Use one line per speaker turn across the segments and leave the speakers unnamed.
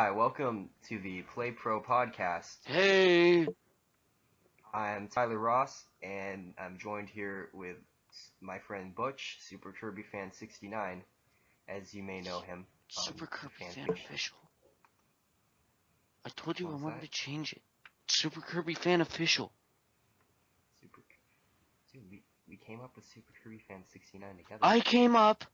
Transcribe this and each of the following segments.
Hi, welcome to the Play Pro podcast.
Hey!
I'm Tyler Ross, and I'm joined here with my friend Butch, Super Kirby Fan 69, as you may know him.
Super Kirby Fan
fiction.
Official. I told you
What
I
was
wanted
that?
to change it. Super Kirby Fan Official.
Dude, we came up with Super Kirby Fan 69 together.
I came up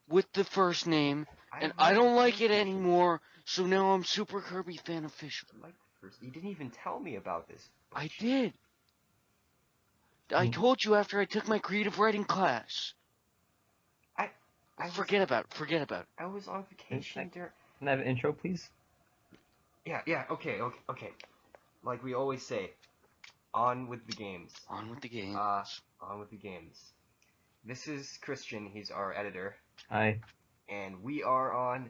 with the first name, and I don't like it anymore, so now I'm Super Kirby Fan Official.
I like the first. You didn't even tell me about this. Butch.
I did. I told you after I took my creative writing class. Forget about it.
I was on vacation during.
Can I have an intro, please?
Yeah, okay. Like we always say, on with the games.
On with the game.
On with the games. This is Christian, he's our editor.
Hi.
And we are on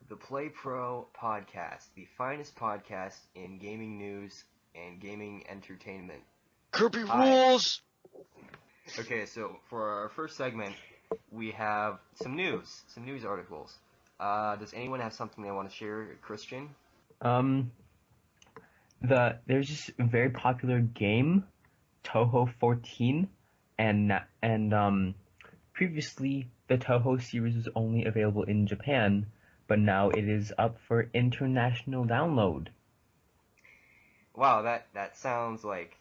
the Play Pro podcast, the finest podcast in gaming news and gaming entertainment.
Kirby rules!
Okay, so for our first segment, we have some news articles. Does anyone have something they want to share, Christian?
There's this very popular game, Toho 14, and previously the Toho series was only available in Japan, but now it is up for international download.
Wow, that sounds like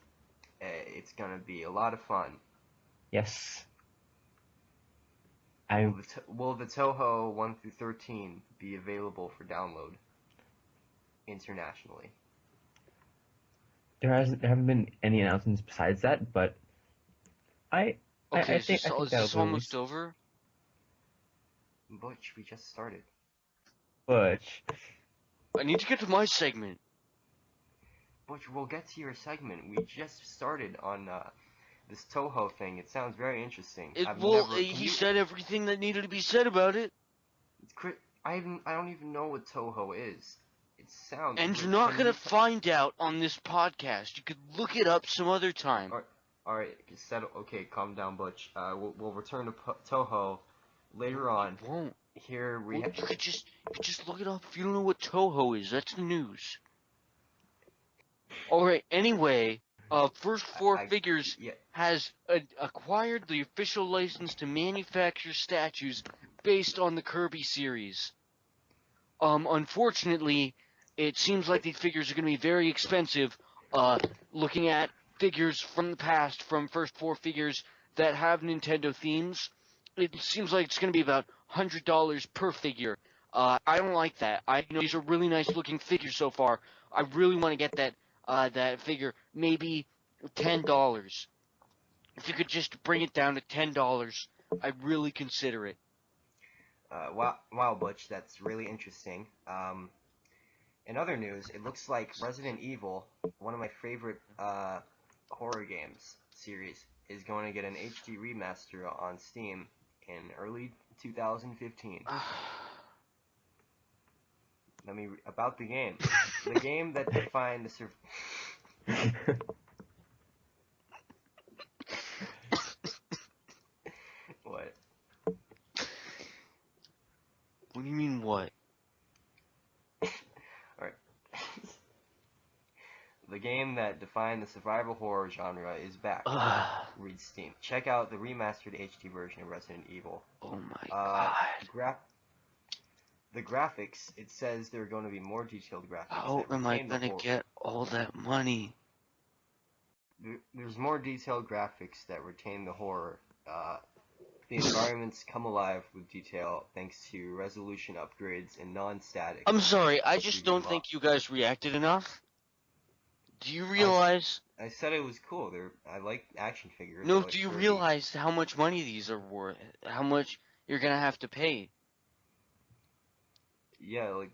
it's gonna be a lot of fun.
Yes.
Will the Toho 1 through 13 be available for download internationally?
There haven't been any announcements besides that, but I think
is this almost
be
over?
Butch, we just started.
Butch.
I need to get to my segment.
Butch, we'll get to your segment. We just started on this Toho thing. It sounds very interesting.
He said everything that needed to be said about it.
I don't even know what Toho is. It sounds.
And you're not gonna find out on this podcast. You could look it up some other time.
All right, settle. Okay, calm down, Butch. We'll return to Toho later on.
You won't.
Here we.
You could just look it up if you don't know what Toho is. That's the news. All right. Anyway, First Four Figures has acquired the official license to manufacture statues based on the Kirby series. Unfortunately, it seems like these figures are going to be very expensive. Looking at figures from the past, from First Four Figures that have Nintendo themes, it seems like it's going to be about $100 per figure. I don't like that. I know these are really nice looking figures so far. I really want to get that figure, maybe $10. If you could just bring it down to $10, I'd really consider it.
Wow, Butch, that's really interesting. In other news, it looks like Resident Evil, one of my favorite horror games series, is going to get an HD remaster on Steam in early 2015. About the game. The game that defined the What?
What do you mean, what?
Alright. The game that defined the survival horror genre is back. Read Steam. Check out the remastered HD version of Resident Evil.
Oh my god.
The graphics, it says there are going to be more detailed graphics.
How am I gonna get all that money?
There's more detailed graphics that retain the horror. The environments come alive with detail thanks to resolution upgrades and non-static.
I'm sorry, I just don't think you guys reacted enough. Do you realize?
I said it was cool. I like action figures.
No, do you realize how much money these are worth? How much you're gonna have to pay?
Yeah, like,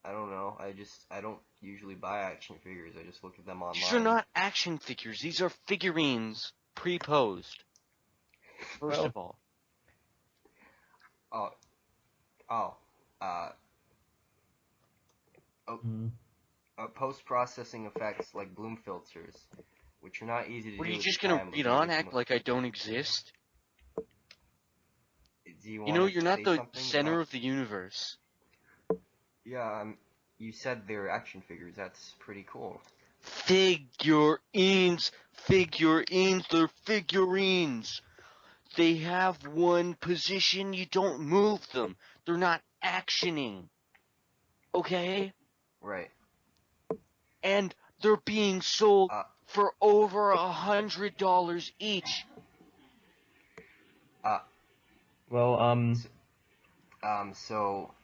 I don't know. I don't usually buy action figures. I just look at them online.
These are not action figures. These are figurines pre-posed. First of all.
Post-processing effects like bloom filters, which are not easy to do.
What, are you just gonna read on, act like I don't exist?
Do you
know, you're not the
something
center of the universe.
Yeah, You said they're action figures. That's pretty cool.
Figurines, they're figurines. They have one position, you don't move them. They're not actioning. Okay?
Right.
And they're being sold
Uh,
for over $100 each.
uh,
Well,
so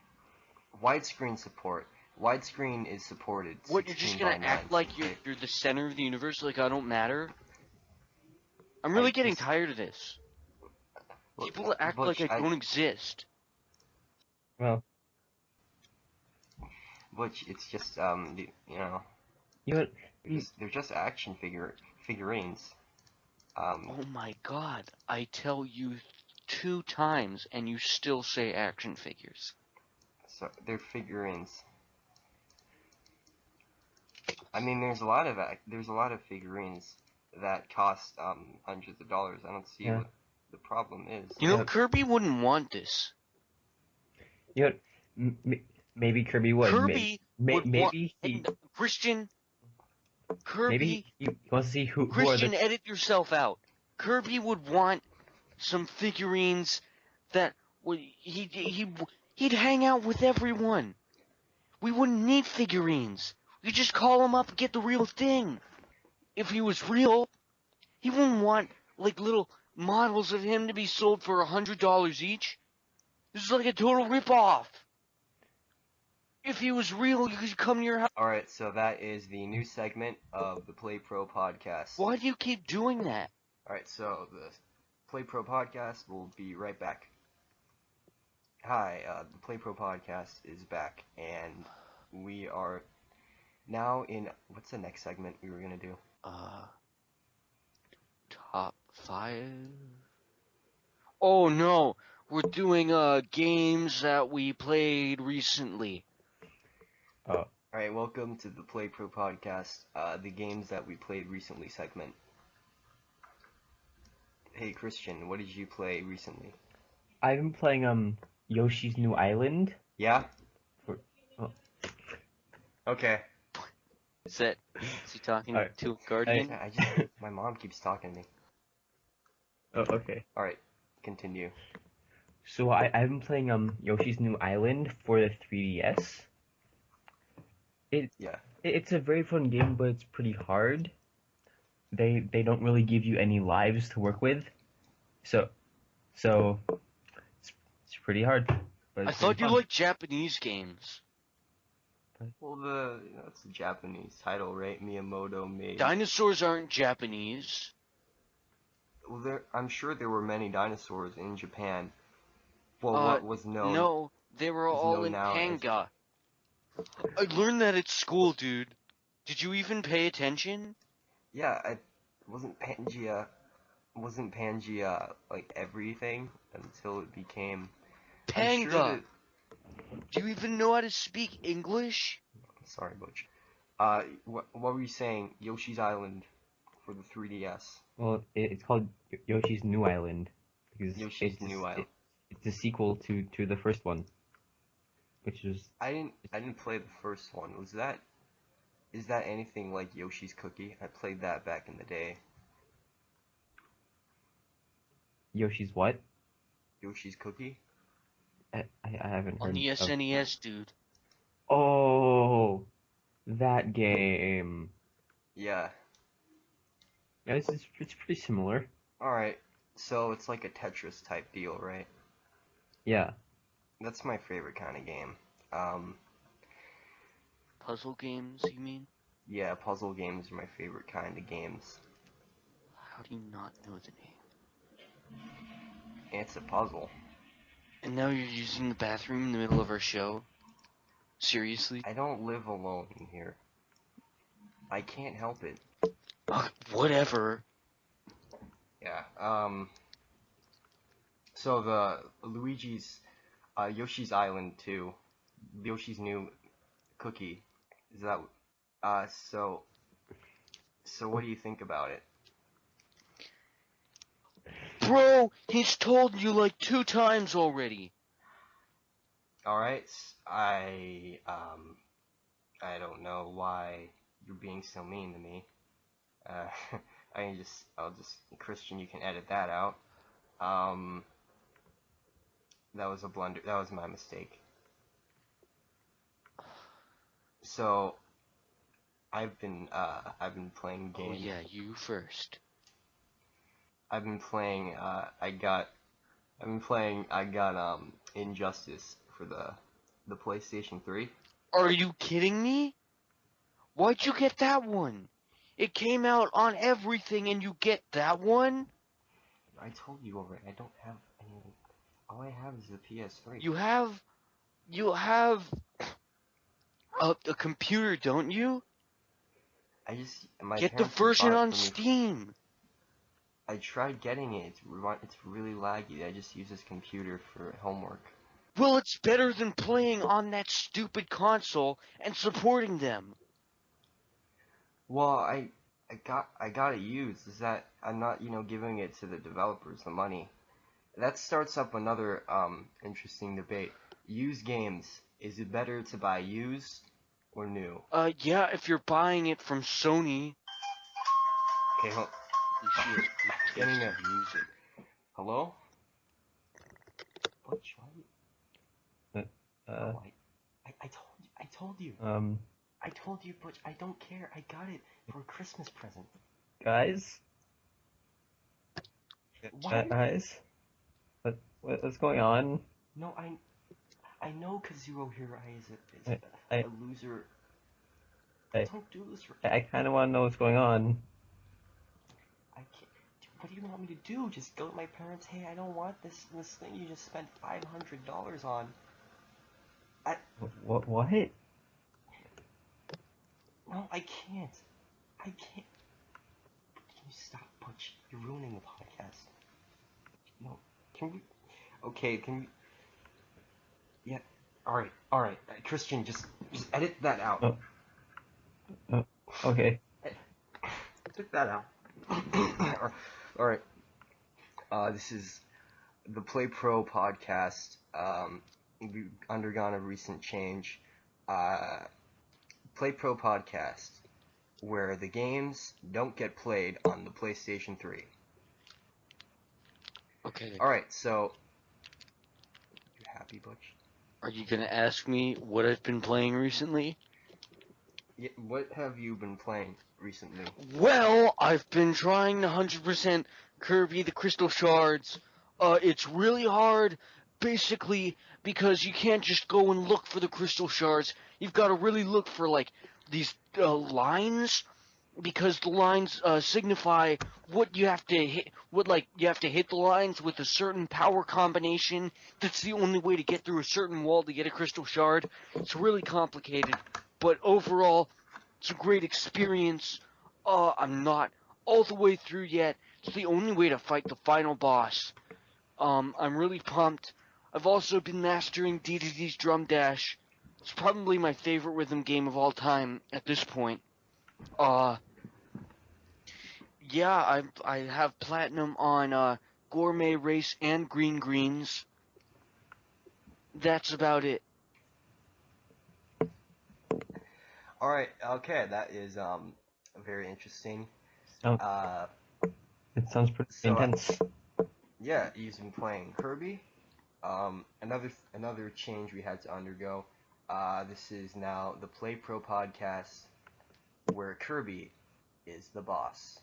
widescreen support. Widescreen is supported
What, you're just
16
gonna
by 9.
act like
Okay.
you're the center of the universe, like I don't matter? I'm
I
really getting
just
tired of this. People act like
Butch,
I don't exist.
well,
Butch, it's just you know,
you know what?
they're just action figurines.
Oh my god, I tell you 2 times and you still say action figures.
So they're figurines. I mean, there's a lot of figurines that cost hundreds of dollars. I don't see
Yeah.
what the problem is.
You know,
Yeah.
Kirby wouldn't want this.
You know what? Maybe Kirby would.
Kirby would want...
Maybe he.
Christian,
Maybe
Kirby,
he wants to see who are
Christian,
the.
edit yourself out. Kirby would want some figurines that would... He'd hang out with everyone. We wouldn't need figurines. We just call him up and get the real thing. If he was real, he wouldn't want, like, little models of him to be sold for $100 each. This is like a total ripoff. If he was real, you could come to your house.
Alright, so that is the new segment of the Play Pro podcast.
Why do you keep doing that?
Alright, so the Play Pro podcast will be right back. Hi, the Play Pro podcast is back, and we are now in... What's the next segment we were gonna do?
Top 5? Oh no, we're doing games that we played recently.
Oh.
Alright, welcome to the Play Pro podcast, the games that we played recently segment. Hey Christian, what did you play recently?
I've been playing Yoshi's New Island.
Yeah?
Oh.
Okay.
Is he talking
Alright.
to a guardian?
My mom keeps talking to me.
Oh, okay.
Alright, continue.
So I've been playing Yoshi's New Island for the 3DS. It's a very fun game, but it's pretty hard. They don't really give you any lives to work with, so it's pretty hard. But
I thought you liked Japanese games.
Well, that's the Japanese title, right? Miyamoto made.
Dinosaurs aren't Japanese.
Well, I'm sure there were many dinosaurs in Japan. Well, what was known?
No, they were all in Panga. I learned that at school, dude. Did you even pay attention?
Yeah, wasn't Pangea like everything until it became
Panga.
Sure
do you even know how to speak English?
Sorry, Butch. What were you saying? Yoshi's Island for the 3DS.
Well, it's called Yoshi's New Island because
Yoshi's New Island.
It's a sequel to the first one, which is.
I didn't play the first one. Is that anything like Yoshi's Cookie? I played that back in the day.
Yoshi's what?
Yoshi's Cookie?
I haven't heard.
On the SNES, dude.
Oh, that game.
Yeah.
Yeah, it's pretty similar.
Alright, so it's like a Tetris type deal, right?
Yeah.
That's my favorite kind of game.
Puzzle games, you mean?
Yeah, puzzle games are my favorite kind of games.
How do you not know the name?
It's a puzzle.
And now you're using the bathroom in the middle of our show? Seriously?
I don't live alone in here. I can't help it.
Whatever.
Yeah, so the Yoshi's Island 2, Yoshi's New Cookie, is that, so what do you think about it?
Bro, he's told you like 2 times already.
Alright, I don't know why you're being so mean to me. Uh, Christian, you can edit that out. Um, that was a blunder. That was my mistake. So, I've been playing
Oh
games.
yeah, you first.
I've been playing, I got Injustice for the PlayStation 3.
Are you kidding me? Why'd you get that one? It came out on everything and you get that one?
I told you already, I don't have anything. All I have is the PS3.
You have a computer, don't you?
My
Get the
parents just
version
bought it
on
for me.
Steam.
I tried getting it. It's really laggy. I just use this computer for homework.
Well, it's better than playing on that stupid console and supporting them.
Well, I got it used. Is that I'm not, giving it to the developers the money. That starts up another interesting debate. Used games. Is it better to buy used or new?
Yeah, if you're buying it from Sony.
Okay, hold.
Shit,
Getting a
music.
hello? Butch, why?
Uh,
I told you. I told you, Butch. I don't care. I got it for a Christmas present.
guys,
Why?
guys, what's going on?
No, I know Kazuo Hirai is
I,
a loser.
I,
Don't do this.
I kind of want to know what's going on.
I can't. What do you want me to do? Just go to my parents? Hey, I don't want this thing you just spent $500 on.
What?
No, I can't. I can't. Can you stop, Butch? You're ruining the podcast. No, can we? Okay, can we? Yeah. All right. Christian, just edit that out.
Okay.
Edit that out. All right. This is the Play Pro podcast. We've undergone a recent change. Play Pro podcast, where the games don't get played on the PlayStation 3.
Okay.
Alright, so. You happy, Butch?
Are you gonna ask me what I've been playing recently?
Yeah, what have you been playing recently?
Well, I've been trying to 100% Kirby the Crystal Shards. It's really hard, basically, because you can't just go and look for the Crystal Shards. You've got to really look for, like, these lines, because the lines signify what you have to hit. You have to hit the lines with a certain power combination. That's the only way to get through a certain wall to get a Crystal Shard. It's really complicated, but overall, it's a great experience. I'm not all the way through yet. It's the only way to fight the final boss. I'm really pumped. I've also been mastering DDD's Drum Dash. It's probably my favorite rhythm game of all time at this point. Yeah, I have platinum on Gourmet Race and Green Greens. That's about it.
Alright, okay, that is very interesting.
It sounds pretty intense.
Yeah, he's been playing Kirby. Another change we had to undergo. This is now the Play Pro podcast, where Kirby is the boss.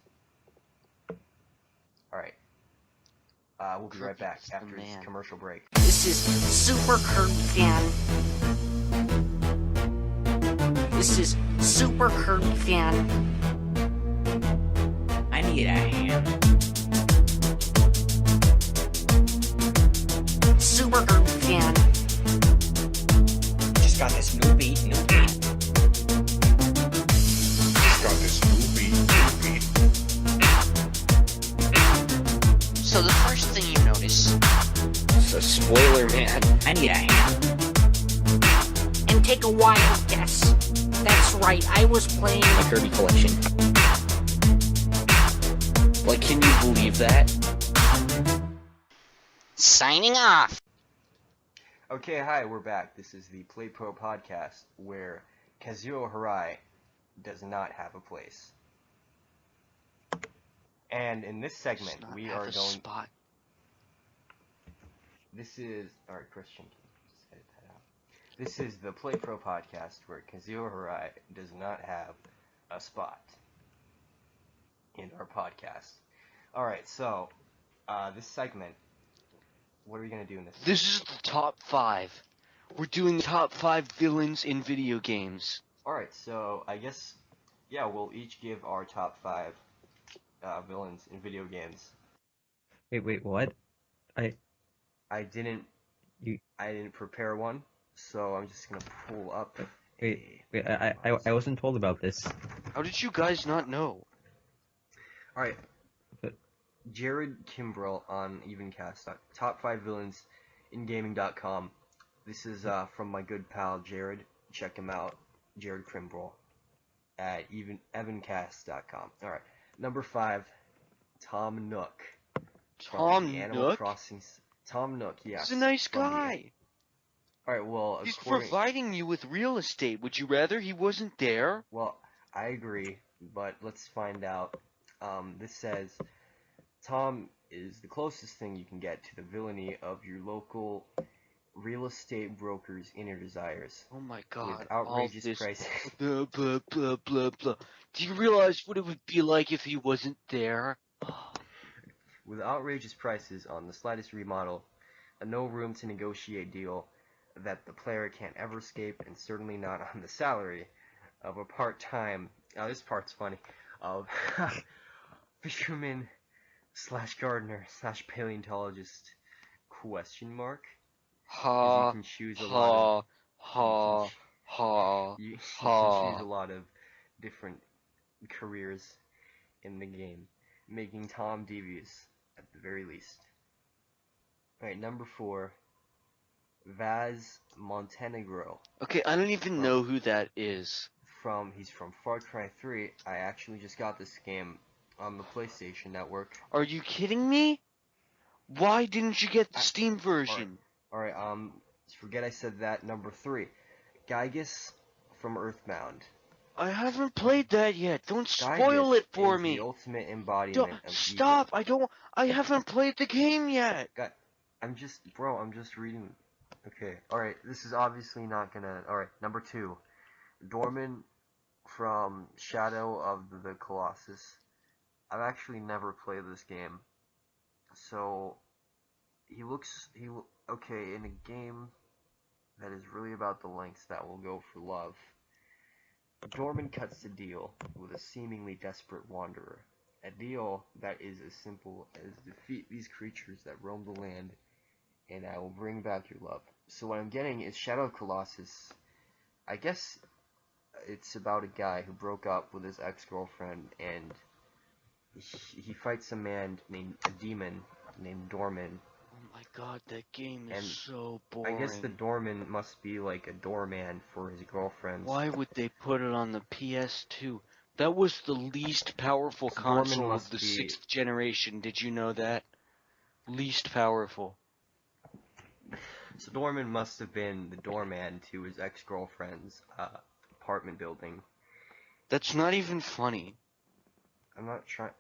Alright. We'll be right back after this commercial break.
This is Super Kirby Fan. This is Super Kirby Fan. I need a hand. Super Kirby Fan. Just got this new beat. So the first thing you notice is a spoiler, man. I need a hand. And take a wild guess. That's right, I was playing the Kirby collection.
Like, can you believe that?
Signing off.
Okay, hi, we're back. This is the Play Pro podcast, where Kazuo Hirai does not have a place. And in this segment,
Does not
we
have
are
a
going.
spot.
This is alright, Christian. Can you just edit that out? This is the Play Pro podcast where Kazuo Hirai does not have a spot in our podcast. Alright, so this segment, what are we gonna do in this?
This is the top 5. We're doing the top 5 villains in video games.
Alright, so I guess, yeah, we'll each give our top 5 villains in video games.
Wait, what?
I didn't prepare one, so I'm just gonna pull up.
Wait, I wasn't told about this.
How did you guys not know?
Alright. Jared Kimbrell on Evencast. Top 5 villains in gaming.com. This is from my good pal Jared. Check him out. Jared Kimbrell at evencast.com. Alright. Number 5, Tom Nook.
Tom
Animal
Nook?
Crossing. Tom Nook, yes.
He's a nice guy.
Alright, well,
He's
according...
providing you with real estate. Would you rather he wasn't there?
Well, I agree, but let's find out. This says, Tom is the closest thing you can get to the villainy of your local real estate broker's inner desires.
Oh my god.
With outrageous
all this
prices.
blah, blah, blah, blah, blah. Do you realize what it would be like if he wasn't there?
With outrageous prices on the slightest remodel, a no room to negotiate deal that the player can't ever escape, and certainly not on the salary of a part-time, this part's funny, of fisherman / gardener / paleontologist, question mark?
Ha,
You can choose a lot
ha,
of,
ha,
you
ha,
can choose a lot of different careers in the game, making Tom devious at the very least. Alright, number 4, Vaz Montenegro.
Okay, I don't even know who that is.
He's from Far Cry 3. I actually just got this game on the PlayStation Network.
Are you kidding me? Why didn't you get the Steam version?
Alright, forget I said that. Number 3, Gygus from Earthbound.
I haven't played that yet. Don't spoil it for
is
me.
The ultimate embodiment of
Stop!
evil.
I haven't played the game yet.
God, I'm just reading. Okay, alright, this is obviously not gonna... Alright, number 2, Dorman from Shadow of the Colossus. I've actually never played this game, so okay, in a game that is really about the lengths that will go for love. Dorman cuts a deal with a seemingly desperate wanderer. A deal that is as simple as defeat these creatures that roam the land, and I will bring back your love. So what I'm getting is Shadow of Colossus. I guess it's about a guy who broke up with his ex-girlfriend, and he fights a demon named Dorman.
Oh my god, that game is so boring.
I guess the Dorman must be like a doorman for his girlfriends.
Why would they put it on the PS2? That was the least powerful console of the 6th generation. Did you know that? Least powerful.
So Dorman must have been the doorman to his ex-girlfriend's apartment building.
That's not even funny.
I'm not trying...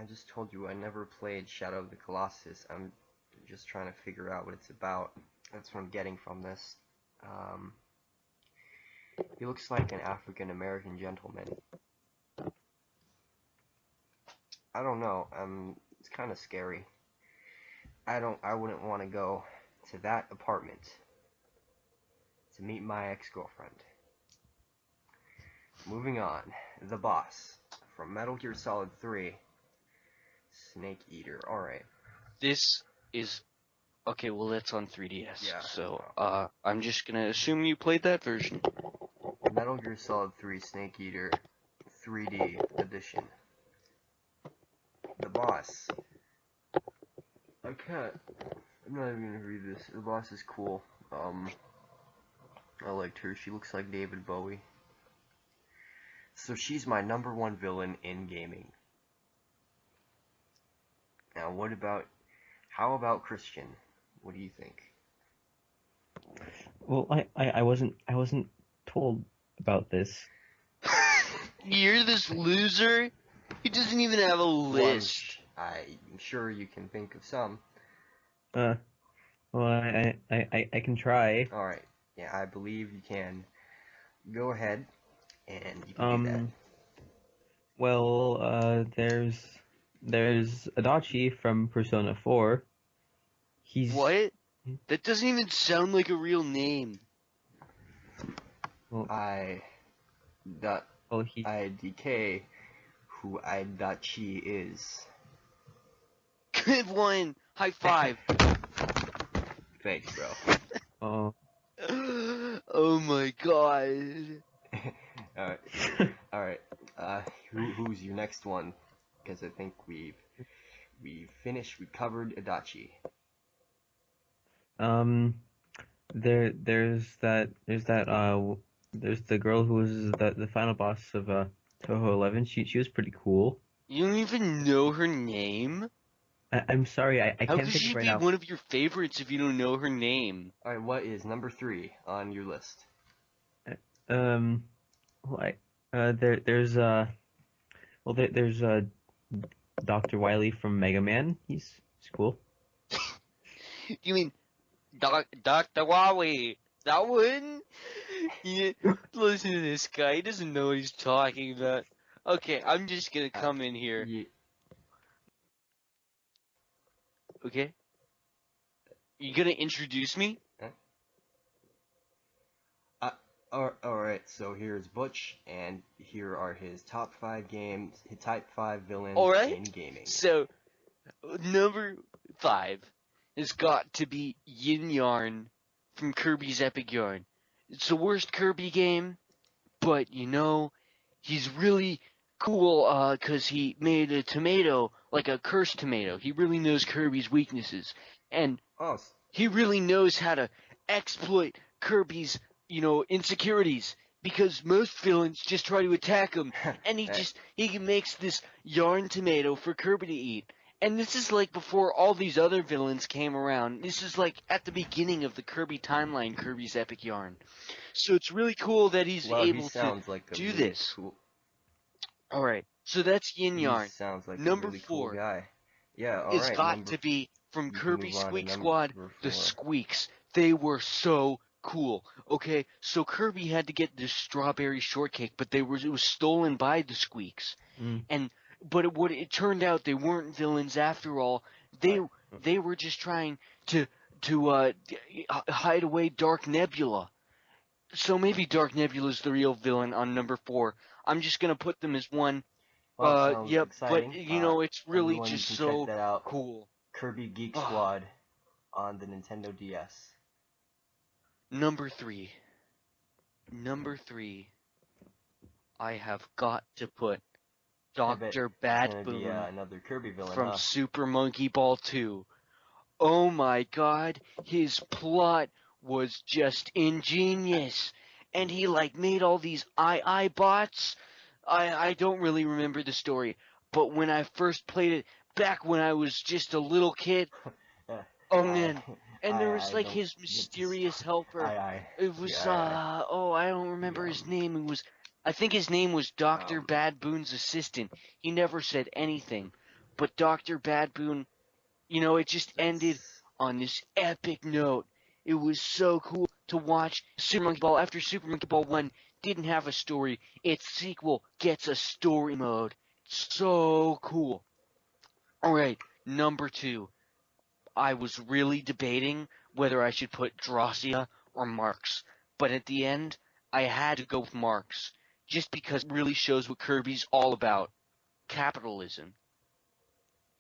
I just told you I never played Shadow of the Colossus. I'm just trying to figure out what it's about. That's what I'm getting from this. He looks like an African-American gentleman. I don't know. It's kind of scary. I wouldn't want to go to that apartment to meet my ex-girlfriend. Moving on. The boss from Metal Gear Solid 3. Snake Eater. Alright.
This is... Okay, well, that's on 3DS.
Yeah.
So, I'm just gonna assume you played that version.
Metal Gear Solid 3 Snake Eater 3D edition. The boss. I'm not even gonna read this. The boss is cool. I liked her. She looks like David Bowie. So she's my number 1 villain in gaming. Now, how about Christian? What do you think?
Well, I wasn't cool about this.
You're this loser? He doesn't even have a list.
I'm sure you can think of some.
Well, I can try.
All right. Yeah, I believe you can. Go ahead, and you can do that.
Well, there's Adachi from Persona 4. He's
What? That doesn't even sound like a real name.
well, he
IDK who Idachi is.
Good one. High five.
Thanks, bro.
oh
Oh my god.
All right. Who's your next one? Because I think we've finished. We covered Adachi.
there's the girl who was the final boss of Toho 11. She was pretty cool.
You don't even know her name?
I'm sorry, I
How
can't
could
think
she
of right
be
now.
one of your favorites if you don't know her name?
All right. What is number 3 on your list?
Well, there's Dr. Wily from Mega Man. He's cool.
You mean Dr. Wawi? That one? Yeah, listen to this guy. He doesn't know what he's talking about. Okay, I'm just gonna come in here.
Yeah.
Okay? You gonna introduce me?
Alright, so here's Butch, and here are his top 5 games, his type 5 villains
Alright.
in gaming.
So, number 5 has got to be Yin Yarn from Kirby's Epic Yarn. It's the worst Kirby game, but you know, he's really cool because he made a tomato, like a cursed tomato. He really knows Kirby's weaknesses, and
Oh,
he really knows how to exploit Kirby's, insecurities. Because most villains just try to attack him, and he makes this yarn tomato for Kirby to eat. And this is like before all these other villains came around. This is like at the beginning of the Kirby timeline, Kirby's Epic Yarn. So it's really cool that he's
well,
able
he sounds
to
like a
do
really
this.
Cool,
Alright, so that's Yin
he
Yarn.
sounds like
Number
a really
4
cool guy. Yeah,
it's
alright.
got to be from
you can
Kirby
move on to
Squeak
number
Squad,
4.
the Squeaks. They were so cool. Okay, so Kirby had to get this strawberry shortcake, but it was stolen by the Squeaks. But it turned out they weren't villains after all. They were just trying to hide away Dark Nebula. So maybe Dark Nebula is the real villain on number 4. I'm just gonna put them as one.
Well, sounds
Yep,
exciting.
but it's really
everyone
just
can
so
check that out.
cool.
Kirby Geek Squad on the Nintendo DS.
Number 3. Number 3. I have got to put Dr. Bad Boon
Another Kirby villain,
from Super Monkey Ball 2. Oh my god, his plot was just ingenious. And he made all these II bots. I don't really remember the story, but when I first played it back when I was just a little kid, oh man. And there was his mysterious helper. It was I don't remember his name. I think his name was Dr. Bad Boon's assistant. He never said anything. But Dr. Bad Boon, it just ended on this epic note. It was so cool to watch Super Monkey Ball after Super Monkey Ball 1 didn't have a story. Its sequel gets a story mode. So cool. Alright, number 2. I was really debating whether I should put Drossia or Marx, but at the end, I had to go with Marx, just because it really shows what Kirby's all about. Capitalism.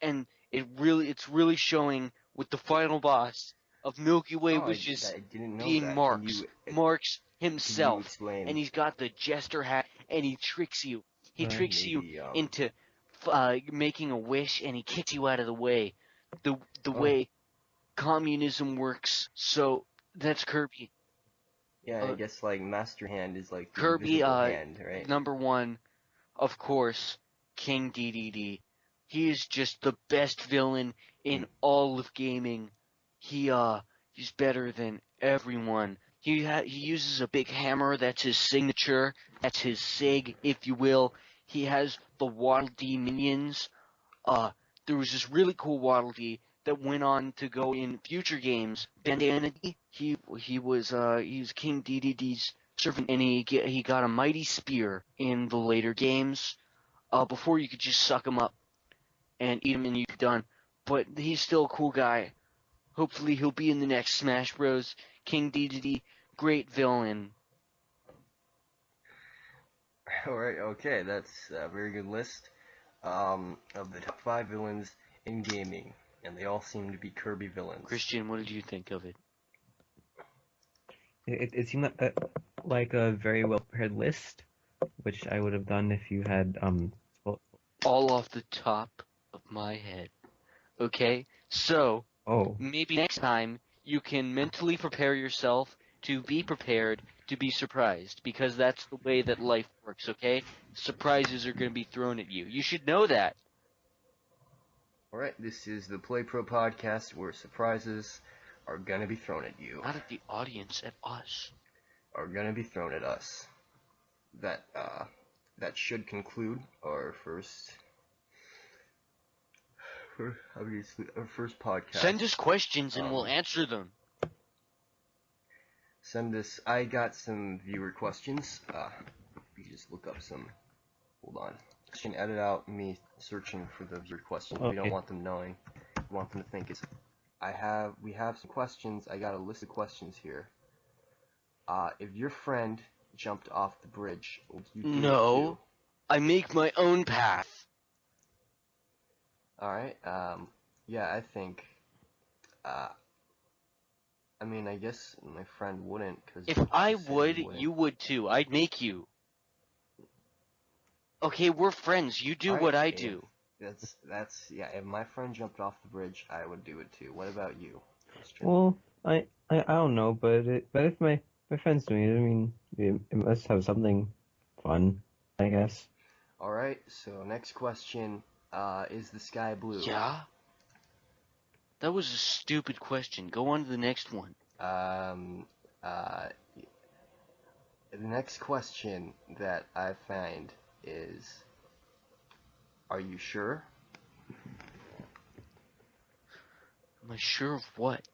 And it's really showing with the final boss of Milky Way, which is being Marx. Marx himself. And he's got the jester hat, and he tricks you. He tricks you into making a wish, and he kicks you out of the way. The way communism works. So that's Kirby.
Yeah, I guess Master Hand is the
Kirby.
hand, right?
Number 1, of course, King DDD. He is just the best villain in all of gaming. He's better than everyone. He uses a big hammer. That's his signature. That's his sig, if you will. He has the Waddle Dee minions. There was this really cool Waddle Dee that went on to go in future games. Bandana D. He was King Dedede's servant, and he got a mighty spear in the later games. Before you could just suck him up and eat him and you're done. But he's still a cool guy. Hopefully he'll be in the next Smash Bros. King Dedede, great villain.
Alright, okay, that's a very good list of the top 5 villains in gaming, and they all seem to be Kirby villains.
Christian, what did you think of it?
It seemed like a very well prepared list, which I would have done if you had
All off the top of my head. Okay? So, maybe next time you can mentally prepare yourself to be prepared to be surprised, because that's the way that life works, okay? Surprises are going to be thrown at you. You should know that.
Alright, this is the Play Pro podcast where surprises are going to be thrown at you.
Not at the audience, at us.
Are going to be thrown at us. That should conclude our first podcast.
Send us questions and we'll answer them.
I got some viewer questions. You can just look up some. Hold on. You can edit out me searching for the viewer questions.
Okay.
We don't want them knowing. We want them to think it's. We have some questions. I got a list of questions here. If your friend jumped off the bridge, would you do it too?
I make my own path.
Alright, yeah, I think, I mean, I guess my friend wouldn't, because
If I would, you would too. I'd make you. Okay, we're friends. You do what I do.
Yeah, if my friend jumped off the bridge, I would do it too. What about you, Christian?
Well, I don't know, but if my friend's doing it, I mean, it must have something fun, I guess.
Alright, so next question, is the sky blue?
Yeah? That was a stupid question. Go on to the next one.
The next question that I find is, are you sure?
Am I sure of what?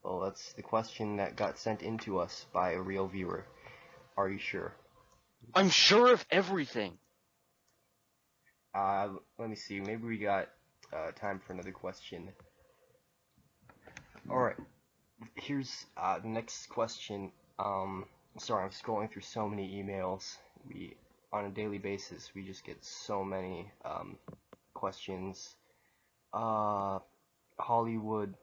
Well, that's the question that got sent in to us by a real viewer. Are you sure?
I'm sure of everything.
Let me see. Maybe we got time for another question. Alright. Here's the next question. Sorry, I'm scrolling through so many emails. On a daily basis, we just get so many questions. Hollywood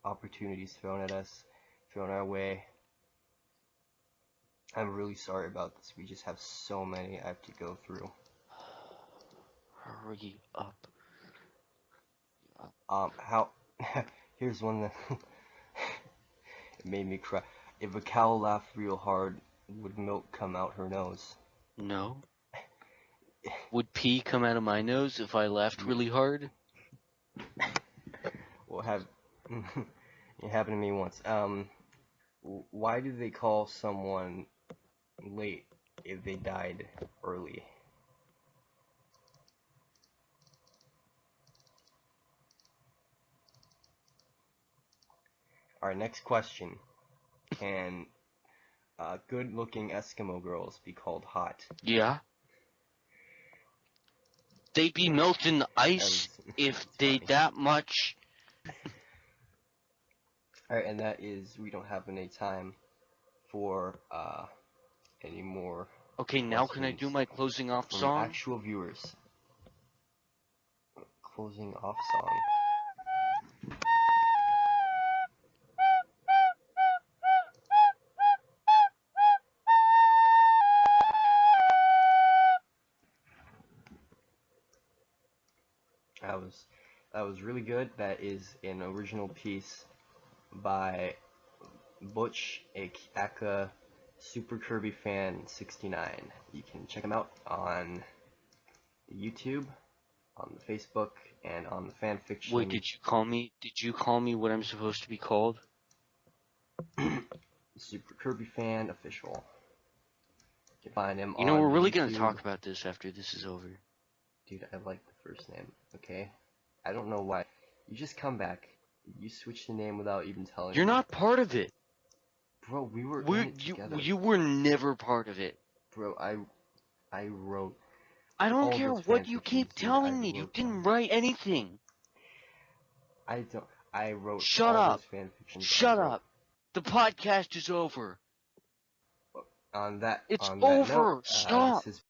opportunities thrown our way. I'm really sorry about this. We just have so many I have to go through.
Hurry up.
Here's one that it made me cry. If a cow laughed real hard, would milk come out her nose?
No. Would pee come out of my nose if I laughed really hard?
Well, it happened to me once. Why do they call someone late if they died early? Our next question. Can good-looking Eskimo girls be called hot?
Yeah. They'd be melting the ice if they that much.
Alright, and that is, we don't have any time for any more.
Okay, now can I do my closing off
from
song?
actual viewers. Closing off song. That was really good. That is an original piece by Butch, aka Super Kirby Fan 69. You can check him out on YouTube. on the Facebook and on the fanfiction.
Wait, did you call me? Did you call me what I'm supposed to be called?
Super Kirby Fan Official. You can find him
You know,
on
we're really
YouTube.
gonna talk about this after this is over.
Dude, I like the first name, okay? I don't know why. You just come back. You switch the name without even telling
You're
me.
not part of it.
Bro, we were in it together.
You were never part of it.
Bro, I wrote
I don't
all
care
those
what you keep
fanfictions, dude.
telling me. You
wrote
didn't
them.
write anything.
I wrote
Shut
all
up.
those fanfictions.
Shut up. The podcast is over.
On that
It's
on that
over.
note,
Stop.
this has